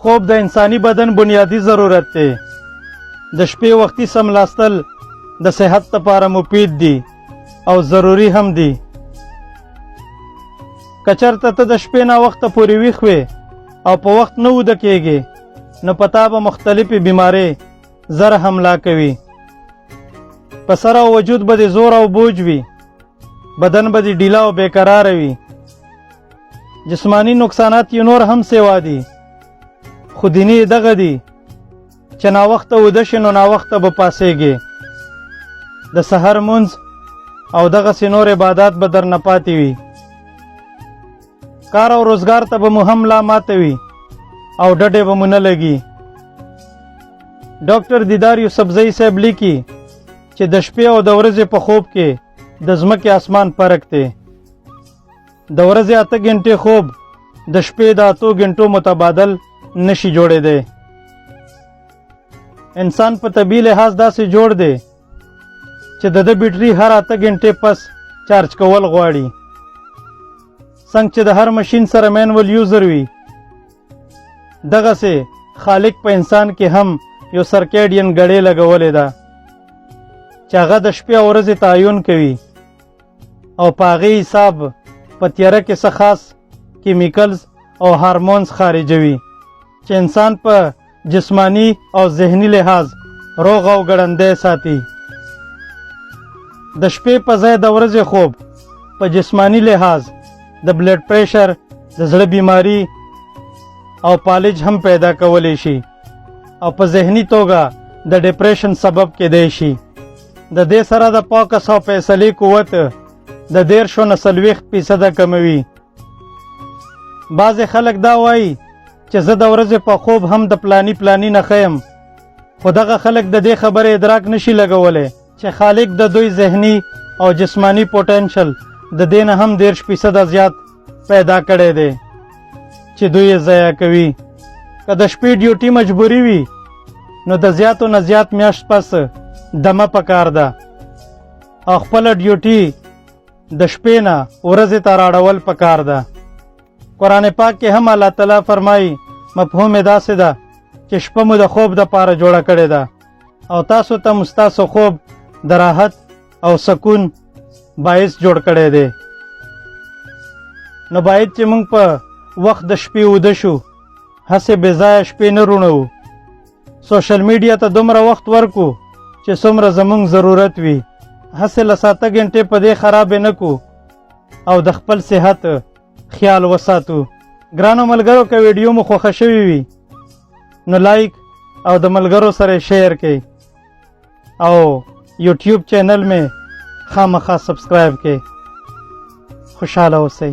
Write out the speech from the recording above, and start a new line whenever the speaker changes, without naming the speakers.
خوب د انساني بدن بنیادی ضرورت دی. د شپې وختي سملاستل د صحت لپاره مفید دي او ضروری هم دي. که چېرته ته د شپې ناوخته پورې ویښ وې او په وخت نه ویده کېږې نو په تا به مختلفې بیمارۍ زر حمله کوي. په سر او وجود به دې زور او بوج وي، بدن به دې ډیله او بېقراره وي. جسمانی نقصانات یې نور هم سیوا دي، خو دیني یې دغه دي چې ناوخته ویده شې نو ناوخته به پاڅېږې. د سحر مونځ او دغسې نور عبادات به درنه پاتې وي. کار او روزګار ته به مو هم لا ماته وي او ډډې به مو نه لګي. ډاکټر دیدار یوسفزئی صاحب لیکي چې د شپې او د ورځې په خوب کې د ځمکې اسمان فرق دی. د ورځې 8 غنټې خوب د شپې د 8 غنټو متبادل نشي جوړېدی. انسان په طبیعي لحاظ داسې جوړ دی چې د بیټري هر 8 غنټې پس چارج کول غواړي. څنګه چې د هر ماشین سره مینول یوزر وي، دغسې خالق په انسان کې هم یو سرکیډین ګړۍ لګولې ده چې هغه د شپې او ورځې تعین کوي او په هغې حساب په تیاره کې څه خاص کیمیکلز او هارمونز خارجوي چې انسان په جسمانی او ذهني لحاظ روغ او ګړندی ساتي. د شپې په ځای د ورځې خوب په جسمانی لحاظ د بلډ پریشر، د زړه بیماری او پالج هم پیدا کولی شي او په ذهني توګه د ډپریشن سبب کېدی شي. د دې سره د فوکس او فیصلې قوت د 13 نه 40% کموي. بعضې خلک دا وایي چې زه د ورځې په خوب هم د پلانی نه ښیم، خو دغه خلک د دې خبرې ادراک نشي لګولی چې خالق د دوی ذهني او جسمانی پوټنشل د دې نه هم 13% زیات پیدا کړی دی چې دوی یې ضایع کوي. که د شپې ډیوټي مجبوري وي نو د زیاتو نه زیات میاشت پس دمه پکار ده او خپله ډیوټي د شپې نه ورځې ته راړول پکار ده. قرآن پاک کې هم الله تعالی فرمایي مفهوم یې داسې ده چې شپه مو د خوب دپاره جوړه کړې ده او تاسو ته ستاسو خوب د راحت او سکون باعث جوړ کړی دی. نو باید چې موږ په وخت د شپې ویده شو، هسې بې ځایه شپې نه روڼوو. سوشل میډیا ته دومره وخت ورکو چې څومره زموږ ضرورت وي. هسې له 7 غنټې په دې خرابې نه کو او د خپل صحت خیال وساتو. ګرانو ملګرو، که ویډیو مو خوښه شوې وي نو لایک او د ملګرو سره شیر کړئ او یوټیوب چینل مې خامخا سبسکرایب کړئ. خوشحاله اوسئ.